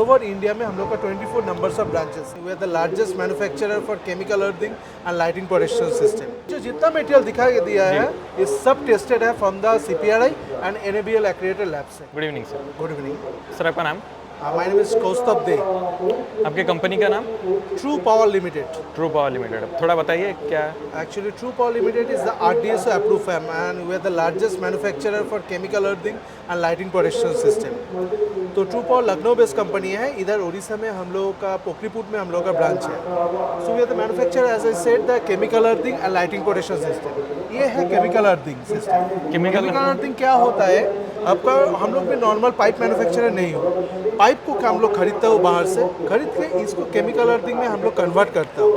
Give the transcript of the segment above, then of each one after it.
Over India में हम लोग का 24 numbers of branches. We are the largest manufacturer for chemical earthing and lighting protection system. जो जितना मटेरियल दिखाई दिया है ये सब टेस्टेड है from the CPRI and NABL accredited lab से। Good evening sir. Good evening sir आपका नाम? My name is Kaustubh De. आपके कंपनी का नाम? True power limited. True power limited. थोड़ा बताइए क्या? Actually, True Power Limited is the RDSO approved firm and we are the largest manufacturer for chemical earthing and lighting protection system. तो true power Lucknow based company है। इधर उड़ीसा में हम लोगों का पोखरीपुर में हम लोगों का ब्रांच है। So we are the manufacturer as I said the chemical earthing and lighting protection system. ये है chemical earthing system. Chemical earthing क्या होता है? आपका हम लोग भी नॉर्मल पाइप मैन्युफैक्चरर नहीं हो। पाइप को हम लोग खरीदते हो बाहर से, खरीद के इसको केमिकल अर्थिंग में हम लोग कन्वर्ट करते हो।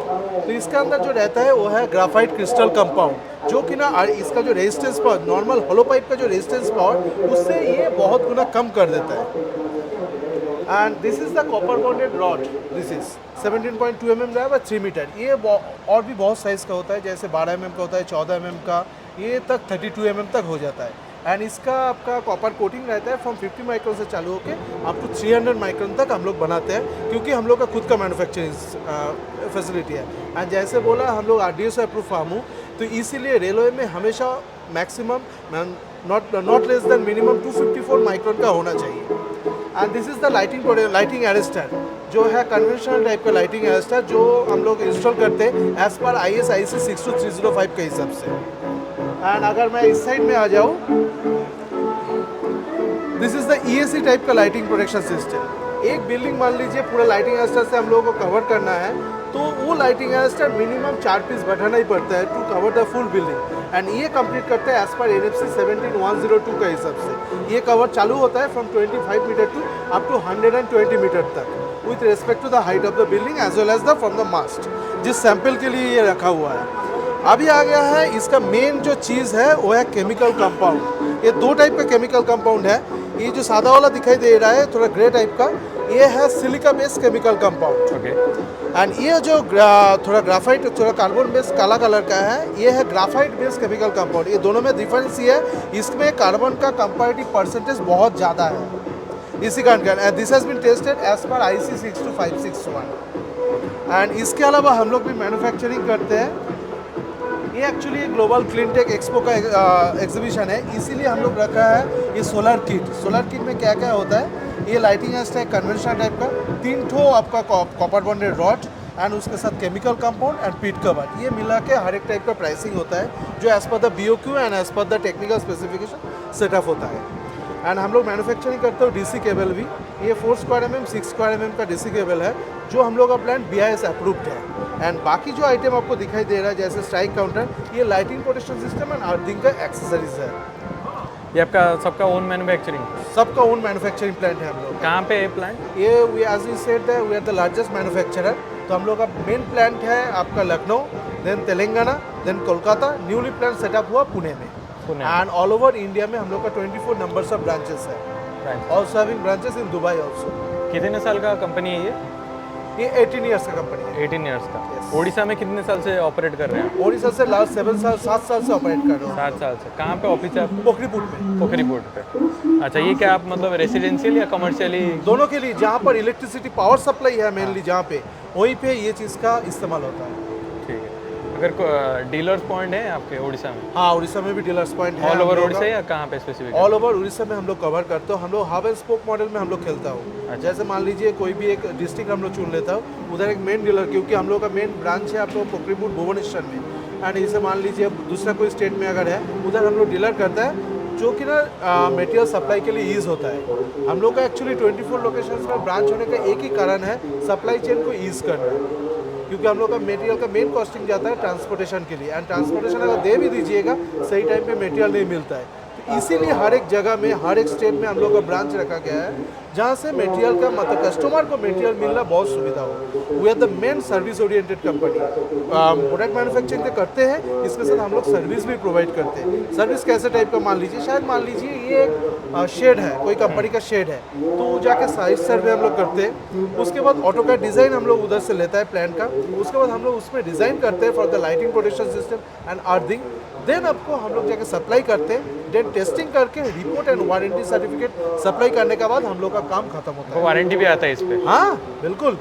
तो इसके अंदर जो रहता है वो है ग्राफाइट क्रिस्टल कंपाउंड, जो कि ना इसका जो रेजिस्टेंस पावर, नॉर्मल होलो पाइप का जो रेजिस्टेंस पावर, उससे ये बहुत गुना कम कर देता है। And this is the copper bonded rod. This is 17.2 mm है, 3 मीटर। ये और भी बहुत साइज़ का होता है, जैसे 12 mm का होता है, 14 mm का, ये तक 32 mm तक हो जाता है। एंड इसका आपका कॉपर कोटिंग रहता है फ्रॉम 50 माइक्रोन से चालू होकर अप टू 300 माइक्रोन तक हम लोग बनाते हैं, क्योंकि हम लोग का खुद का मैन्युफैक्चरिंग फैसिलिटी है। एंड जैसे बोला हम लोग RDSO अप्रूव फार्म हूँ, तो इसीलिए रेलवे में हमेशा maximum not less than minimum 254 micron का होना चाहिए। And this is the lighting arrester, जो है कन्वेंशनल टाइप का लाइटिंग अरेस्टर, जो हम लोग इंस्टॉल करते हैं एज पर IS/IC 62305 के हिसाब से। एंड अगर मैं इस साइड में आ जाऊँ, this is the EAC type का लाइटिंग प्रोटेक्शन सिस्टम। एक बिल्डिंग मान लीजिए पूरा लाइटिंग अरेस्टर से हम लोगों को कवर करना है, तो वो लाइटिंग अरेस्टर मिनिमम 4 पीस बैठाना ही पड़ता है to cover the full building. And ये कंप्लीट करते हैं एज पर NFC 17102 के हिसाब से। ये कवर चालू होता है from 25 metre to up to 120 metre तक, with respect to the height of the building as well as the from the mast, जिस सैंपल के लिए ये रखा हुआ है। अभी आ गया है इसका मेन जो चीज़ है, वो है केमिकल कंपाउंड। ये 2 टाइप का केमिकल कंपाउंड है। ये जो सादा वाला दिखाई दे रहा है थोड़ा ग्रे टाइप का, ये है silica based chemical compound. Okay. And ये जो थोड़ा ग्राफाइट, थोड़ा कार्बन बेस्ड काला कलर का है, ये है ग्राफाइट बेस्ड केमिकल कंपाउंड। ये दोनों में डिफरेंस ये है, इसमें कार्बन का कंपैरेटिव परसेंटेज बहुत ज़्यादा है इसी कारण। And this has been tested as per IC 62561। And इसके अलावा हम लोग भी मैन्युफैक्चरिंग करते हैं। ये actually global clean tech expo का एग्जीबिशन है, इसीलिए हम लोग रखा है ये सोलर किट। सोलर किट में क्या क्या होता है? ये लाइटिंग अरेस्टर है कन्वेंशनल टाइप का, 3 ठो आपका कॉपर बॉन्डेड रॉड एंड उसके साथ केमिकल कंपाउंड एंड पीट कवर। ये मिला के हर एक टाइप का प्राइसिंग होता है, जो as per the BOQ and as per the technical specification setup होता है। एंड हम लोग मैन्युफैक्चरिंग करते हो DC केबल भी। ये 4 स्क्वायर mm 6 स्क्वायर mm का DC केबल है, जो हम लोग का प्लांट BIS अप्रूव्ड है। एंड बाकी जो आइटम आपको दिखाई दे रहा है जैसे स्ट्राइक काउंटर, ये lighting protection system and earthing का एक्सेसरीज है। ये आपका सबका ओन मैन्युफैक्चरिंग? सबका ओन मैन्युफैक्चरिंग प्लांट है हम लोग। कहाँ पे है प्लांट? ये as we said that we are the largest manufacturer. तो हम लोग का मेन प्लांट है आपका Lucknow, then Telangana, then Kolkata. Newly plant setup हुआ पुणे में। एंड ऑल ओवर इंडिया में हम लोग का 24 नंबर्स ऑफ ब्रांचेस है, also having branches in Dubai also. कितने साल का कंपनी है ये 18 ईयर्स का कंपनी है। 18 ईयर्स का। Yes. उड़ीसा में कितने साल से ऑपरेट कर रहे हैं? ओडिशा से लास्ट 7 साल से ऑपरेट कर रहे हो। 7 साल से। कहाँ पे ऑफिस है? पोखरीपुर में। पोखरीपुर पे। अच्छा, ये क्या आप मतलब रेसिडेंशियल या कमर्शियली? दोनों के लिए, जहाँ पर इलेक्ट्रिसिटी पावर सप्लाई है मेनली जहाँ पे, वहीं पे ये चीज़ का इस्तेमाल होता है। ठीक है। अगर डीलर्स पॉइंट है आपके उड़ीसा में? हाँ, उड़ीसा में भी डीलर्स पॉइंट है। ऑल ओवर उड़ीसा या कहाँ पे स्पेसिफिक? ऑल ओवर उड़ीसा में हम लोग कवर करते हो। हम लोग हब एंड स्पोक मॉडल में हम लोग खेलता हो। जैसे मान लीजिए कोई भी एक डिस्ट्रिक्ट हम लोग चुन लेता हो, उधर एक मेन डीलर, क्योंकि हम लोग का मेन ब्रांच है आप लोग पोखरीपुर भुवनेश्वर में। एंड इसे मान लीजिए दूसरा कोई स्टेट में अगर है, उधर हम लोग डीलर करता है, जो कि ना मटेरियल सप्लाई के लिए ईज़ होता है। हम लोग का एक्चुअली 24 लोकेशंस में ब्रांच होने का एक ही कारण है, सप्लाई चेन को ईज़ करना, क्योंकि हम लोग का मटेरियल का मेन कॉस्टिंग जाता है ट्रांसपोर्टेशन के लिए। एंड ट्रांसपोर्टेशन अगर दे भी दीजिएगा, सही टाइम पे मटेरियल नहीं मिलता है। तो इसीलिए हर एक जगह में, हर एक स्टेट में हम लोग का ब्रांच रखा गया है, जहाँ से मटेरियल का मतलब कस्टमर को मटेरियल मिलना बहुत सुविधा हो। We are the main service oriented company. Product manufacturing तो करते हैं, इसके साथ हम लोग सर्विस भी प्रोवाइड करते हैं। सर्विस कैसे टाइप का? मान लीजिए ये एक शेड है, कोई कंपनी का शेड है, तो जाके साइज सर्वे हम लोग करते हैं। उसके बाद ऑटो का डिज़ाइन हम लोग उधर से लेता है प्लान का। उसके बाद हम लोग उसमें डिज़ाइन करते हैं for the lighting protection system and earthing. Then आपको हम लोग जाके सप्लाई करते हैं। देन टेस्टिंग करके report and warranty certificate supply करने के बाद हम लोग का काम खत्म होता है। वारंटी भी आता है इस पे? हाँ बिल्कुल।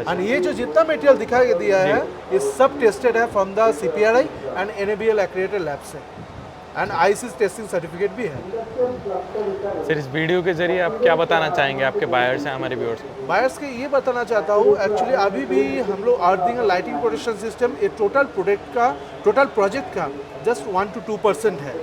और ये जो जितना मटेरियल दिखाई दिया है ये सब टेस्टेड है from the CPRI and NABL accredited lab से, एंड ICS टेस्टिंग सर्टिफिकेट भी है। सर इस वीडियो के जरिए आप क्या बताना चाहेंगे आपके बायर्स हैं, हमारे व्यूअर्स को? बायर्स के ये बताना चाहता हूँ, एक्चुअली अभी भी हम लोग अर्थिंग लाइटिंग प्रोटेक्शन सिस्टम ये टोटल प्रोजेक्ट का जस्ट 1 to 2% है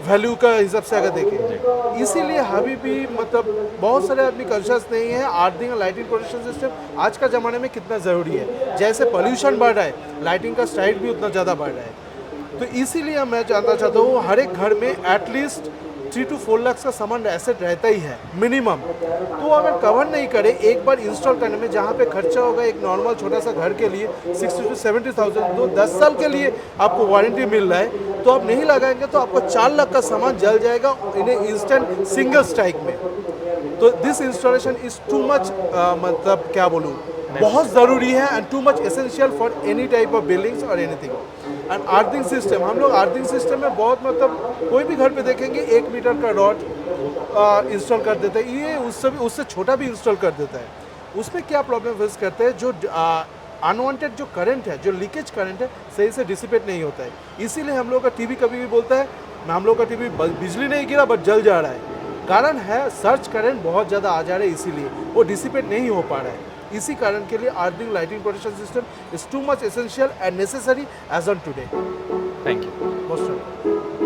वैल्यू का हिसाब से अगर देखें। इसीलिए अभी भी मतलब बहुत सारे आदमी कॉन्शियस नहीं है अर्थिंग लाइटिंग प्रोटेक्शन सिस्टम आज का ज़माने में कितना ज़रूरी है। जैसे पोल्यूशन बढ़ रहा है, लाइटिंग का स्टाइल भी उतना ज़्यादा बढ़ रहा है। तो इसीलिए मैं जानना चाहता हूँ हर एक घर में एटलीस्ट 3 to 4 लाख का सामान एसेट रहता ही है मिनिमम। तो अगर कवर नहीं करे एक बार इंस्टॉल करने में, जहाँ पे खर्चा होगा एक नॉर्मल छोटा सा घर के लिए 60 to 70,000, तो 10 साल के लिए आपको वारंटी मिल रहा है, तो आप नहीं लगाएंगे तो आपको 4 लाख का सामान जल जाएगा इन इंस्टेंट सिंगल स्ट्राइक में। तो this installation is too much मतलब क्या बोलूँ, बहुत ज़रूरी है and to much essential for any type of buildings और एनीथिंग। एंड अर्थिंग सिस्टम, हम लोग अर्थिंग सिस्टम में बहुत मतलब कोई भी घर पे देखेंगे 1 मीटर का रॉड इंस्टॉल कर देते हैं, ये उससे छोटा भी इंस्टॉल कर देता है। उसमें क्या प्रॉब्लम फेस करते हैं, जो अनवांटेड जो करंट है, जो लीकेज करंट है सही से डिसिपेट नहीं होता है। इसीलिए हम लोग का टीवी कभी भी बोलता है हम लोग का टीवी बिजली नहीं गिरा बट जल जा रहा है। कारण है सर्च करंट बहुत ज़्यादा आ जा रहा है, इसीलिए वो डिसिपेट नहीं हो पा रहा है। इसी कारण के लिए earthing lighting protection system is too much essential and necessary as on today. Thank you. Most